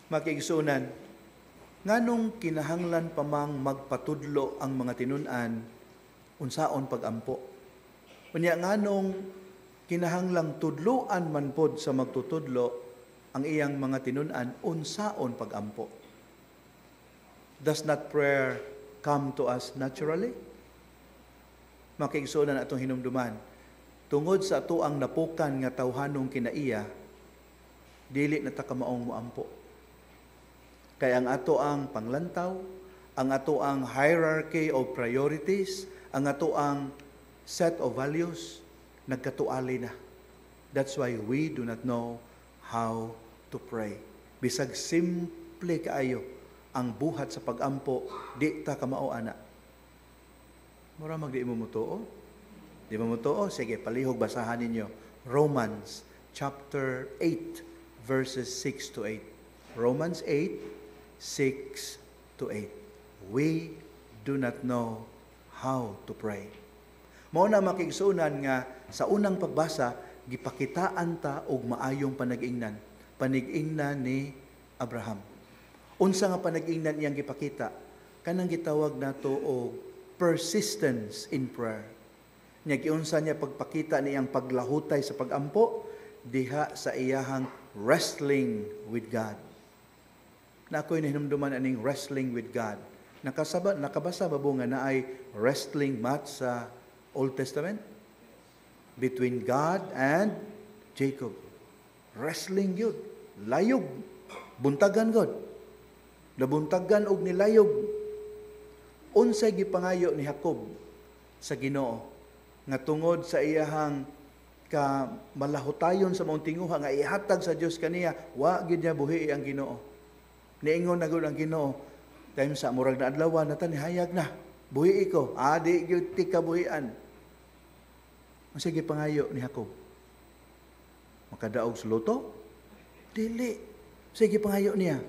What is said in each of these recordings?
Makiigsunan, nganong kinahanglan pa mang magpatudlo ang mga tinunan, unsaon pagampo? Unya nganong kinahanglang tudloan man pod sa magtutudlo ang iyang mga tinunan, unsaon pagampo? Does not prayer come to us naturally? Makiigsunan atong hinumduman, tungod sa ato ang napukan nga tawhanong kinaiya, dili na ta kamaong moampo. Kaya ang ato ang panglantaw, ang ato ang hierarchy of priorities, ang ato ang set of values, nagkatuali na. That's why we do not know how to pray. Bisag simple kaayo ang buhat sa pagampo, di ta kamao ana. Mura magdi mo mutuo? Di mo mutuo? Sige, palihog basahan ninyo. Romans chapter 8 verses 6 to 8. Romans 8 6 to 8. We do not know how to pray. Mao na makigsunan nga sa unang pagbasa gipakitaan ta og maayong panag-ingnan. Panag-ingnan ni Abraham. Unsa nga panag-ingnan iyang gipakita? Kanang gitawag nato og persistence in prayer. Nya giunsa niya pagpakita niyang paglahutay sa pagampo diha sa iyahang wrestling with God. Na ako'y nahinumduman aning wrestling with God. Nakabasa ba nga na ay wrestling match sa Old Testament? Between God and Jacob. Wrestling yun. Layog. Buntagan God. Nabuntagan og nilayog. Unsay gipangayo ni Jacob sa Ginoo nga tungod sa iyahang ka malahutayon sa mong tinguha nga ihatag sa Dios kaniya, wa gid niya buhi ang Ginoo. Niingon na gud ang Ginoo, time sa murag na adlaw na ta nihayag na. Buhi ko, adi gyud ti kabuhian. Unsa gipangayo ni Jacob? Makadaog sa luto? Dili. Sige pangayo niya.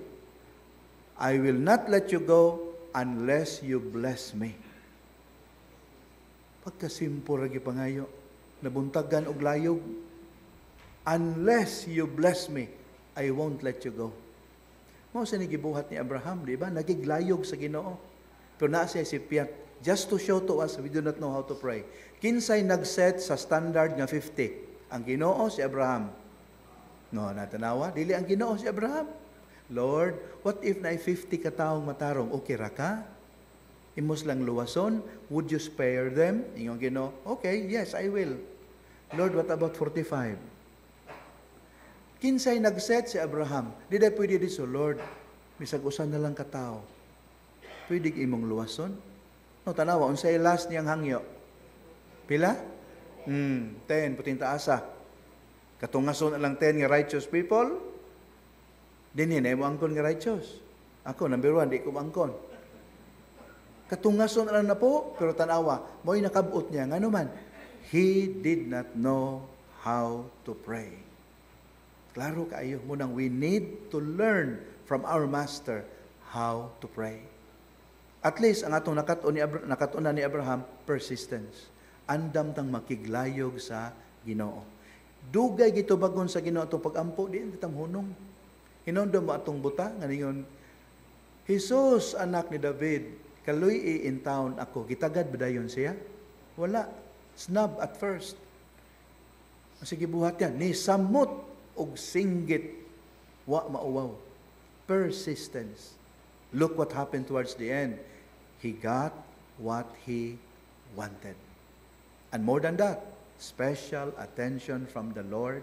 I will not let you go unless you bless me. Pagkasimpo ra gipangayo, nabuntagan og layog. Unless you bless me, I won't let you go. Mao sa gibuhat ni Abraham, di ba? Nagiglayog sa Ginoo. Pero naa siya sipyat, just to show to us we do not know how to pray. Kinsay nagset sa standard nga 50? Ang Ginoo si Abraham. No, natanawa, dili ang Ginoo si Abraham. Lord, what if na 50 ka taong matarong? Okay ra ka? Imos lang luwason? Would you spare them? Ingong Ginoo, okay, yes, I will. Lord, what about 45? Kinsay nagset si Abraham? Di day pwede di so, Lord, bisag usan na lang katao. Pwede imong luwason? No, tanawa, unsay last niyang hangyo? Pila? 10, puting taasa. Katungason na lang 10 nga righteous people. Dinhi na mo angkon nga righteous. Ako, number 1, di ko angkon. Katungason na lang na po, pero tanawa, mo'y nakabot niya. Nga naman, he did not know how to pray. Klaro kaayo mo nang we need to learn from our Master how to pray. At least, ang atong nakatuna ni Abraham, persistence. Andam tang makiglayog sa Ginoo. Dugay gitubagon sa Ginoo atong pagampo, di kitang hunong. Hinundom mo atong buta, nga ningon, Jesus, anak ni David, kaluy in town ako, gitagad ba dayon siya? Wala. Snub at first. Sige buhat yan, ni samot og singgit, wa mauwaw. Persistence. Look what happened towards the end. He got what he wanted. And more than that, special attention from the Lord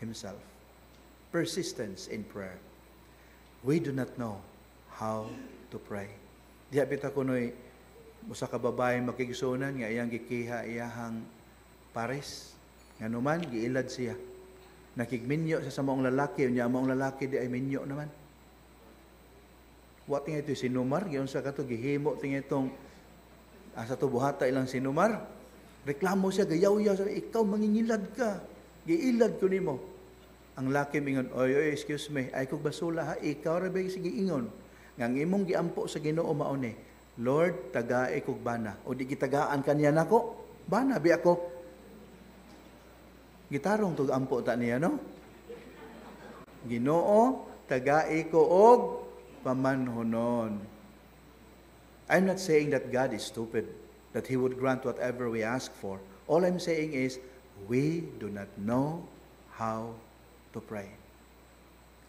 Himself. Persistence in prayer. We do not know how to pray. Diya bita kunoy, usa ka babae makigsunan nga iyang gikiha iyahang pares. Nga naman, giilad siya. Nakigminyo sa maong lalaki, unya maong lalaki di ay minyo naman. Wa tingay ito sinumar, giyon sa kato, gihimo tingay itong sa to buhata ilang sinumar. Reklamo siya, gayaw-yaw siya, ikaw mangingilad ka. Giilad ko nimo. Ang laki mingon, oy, excuse me, ay kog basula ha, ikaw ra ba sige ingon. Ngang imong giampo sa Ginoo maone, Lord, tagae kog bana. O di gitagaan kaniya nako, bana bi ako. Gitarong tug ampo ta niya, no? Ginoo, tagai ko og pamanhonon. I'm not saying that God is stupid, that He would grant whatever we ask for. All I'm saying is, we do not know how to pray.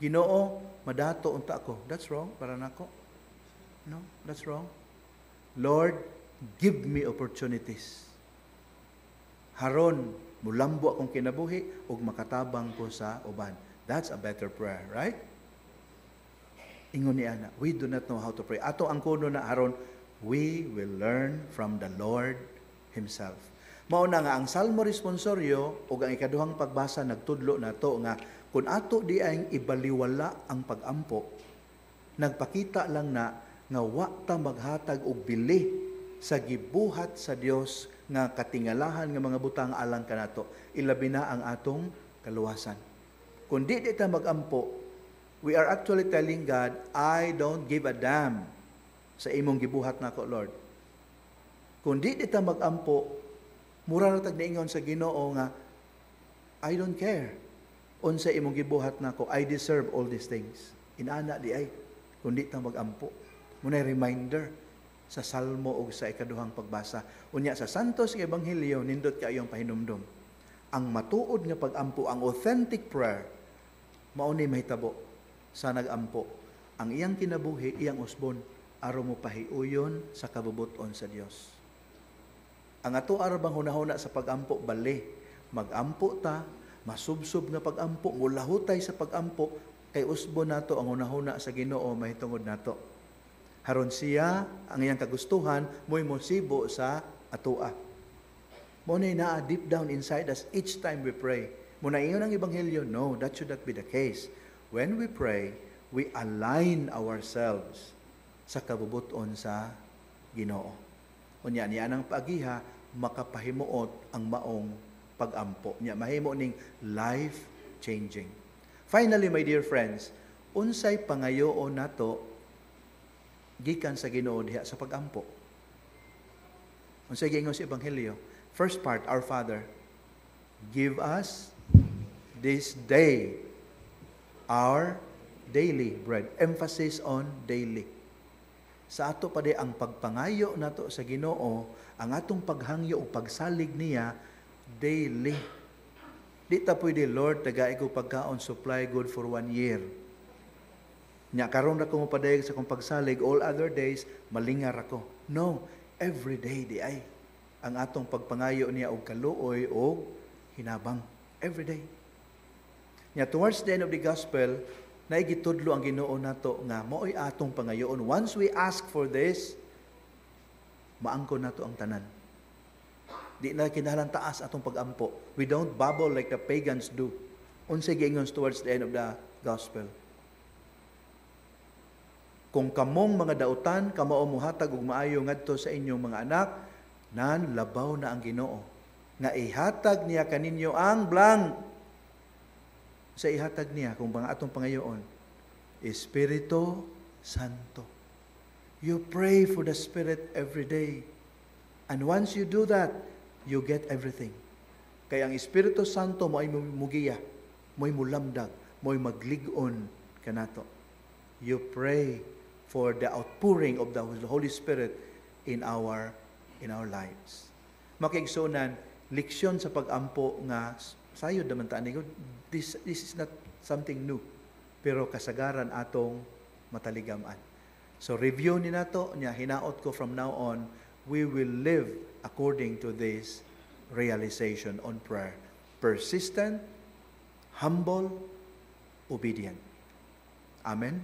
Ginoo, madato unta ako. That's wrong para nako. No, that's wrong. Lord, give me opportunities. Haron, mulambo akong kinabuhi ug makatabang ko sa uban. That's a better prayer, right? Ingon ni ana, we do not know how to pray. Ato ang kuno na haron, we will learn from the Lord Himself. Mao na nga ang Salmo responsoryo ug ang ikaduhang pagbasa nagtudlo nato nga kung ato di ay ibaliwala ang pag-ampo, nagpakita lang na nga wa ta maghatag og bili sa gibuhat sa Dios nga katingalahan nga mga butang alang kanato, ilabi na ang atong kaluwasan. Kung di ta mag-ampo, we are actually telling God, I don't give a damn sa imong gibuhat nako, Lord. Kung di ta mag-ampo, mura na tag niingon sa Ginoo nga, I don't care. Unsa imong gibuhat nako, I deserve all these things. Inana di ay, kung di ta mag-ampo. Muna'y reminder sa Salmo o sa ikaduhang pagbasa. Unya sa Santos nga Ebanghelyo, nindot kayong pahinumdum. Ang matuod nga pag-ampo, ang authentic prayer, mauni mahitabo sa nag-ampo. Ang iyang kinabuhi, iyang usbon, aron mo pahiuyon sa kabubuton sa Dios. Ang ato arabang hunahuna sa pag-ampo, bali, mag-ampo ta, masubsob nga pag-ampo, mulahutay sa pag-ampo, kay usbon nato ang hunahuna sa Ginoo mahitungod nato. Haron siya, ang iyang kagustuhan, mo'y mosibo sa atua. Muna'y naa deep down inside us each time we pray. Muna ingon ang Ebanghelyo, no, that should not be the case. When we pray, we align ourselves sa kabubuton sa Ginoo. Unya niya nang paagiha, makapahimuot ang maong pag-ampo. Niya mahimo ning life-changing. Finally, my dear friends, unsay pangayoon nato gikan sa Ginoo diha sa pag-ampo. Unsay giingon sa Ebanghelyo? First part, our Father, give us this day our daily bread. Emphasis on daily. Sa ato pa di ang pagpangayo nato sa Ginoo, ang atong paghangyo o pagsalig niya daily. Di ta pwede, Lord, tagai ko pagkaon, supply good for 1 year. Nya karon ra ko mopadayag sa kong pagsalig, all other days malingar ako. No, every day di ay ang atong pagpangayo niya og kaluoy o hinabang, every day. Nya towards the end of the gospel, naigitudlo ang Ginoo nato nga maoy atong pangayoon. Once we ask for this, maangkon nato ang tanan. Di na kinahanglan taas atong pag-ampo. We don't bubble like the pagans do. Unsay giingon towards the end of the gospel. Kung kamong mga dautan, kamao muhatag og maayo ngadto sa inyong mga anak, nan labaw na ang Ginoo nga ihatag niya kaninyo ang blank. Sa ihatag niya kung mga atong pangayoon, Espiritu Santo. You pray for the Spirit every day. And once you do that, you get everything. Kaya ang Espiritu Santo mo ay mugiya, mo ay mulamdag, mo ay maglig-on kanato. You pray for the outpouring of the Holy Spirit in our lives. Makiigsunan, leksyon sa pag-ampo nga sayod naman ta ni God. This is not something new, pero kasagaran atong mataligaman. So review ni nato nya, hinaot ko from now on, we will live according to this realization on prayer. Persistent, humble, obedient. Amen.